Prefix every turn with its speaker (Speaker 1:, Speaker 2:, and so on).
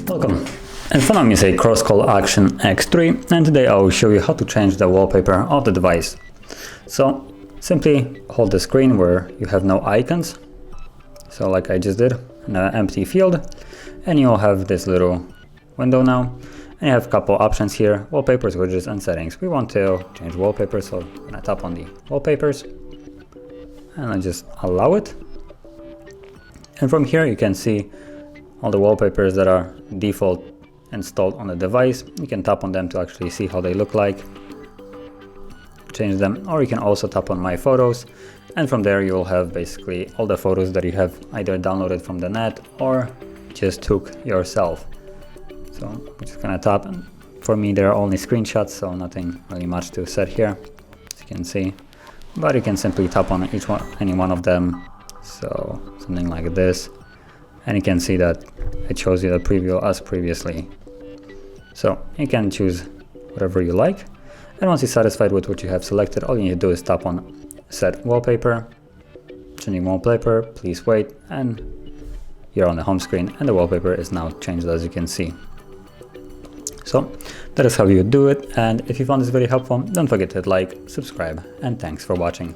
Speaker 1: Welcome. In front of me is a CROSSCALL Action X3, and today I will show you how to change the wallpaper of the device. So simply hold the screen where you have no icons, so like I just did, an empty field, and you'll have this little window now, and you have a couple options here: wallpapers, widgets, and settings. We want to change wallpaper, so I'm gonna tap on the wallpapers, and I just allow it. And from here you can see all the wallpapers that are default installed on the device. You can tap on them to actually see how they look like, change them, or you can also tap on My Photos, and from there you will have basically all the photos that you have either downloaded from the net or just took yourself. So I'm just gonna tap, and for me there are only screenshots, so nothing really much to set here, as you can see, but you can simply tap on any one of them, so something like this, and you can see that it shows you the preview as previously. So you can choose whatever you like, and once you're satisfied with what you have selected, all you need to do is tap on Set Wallpaper, changing wallpaper, please wait, and you're on the home screen, and the wallpaper is now changed, as you can see. So that is how you do it, and if you found this video helpful, don't forget to hit like, subscribe, and thanks for watching.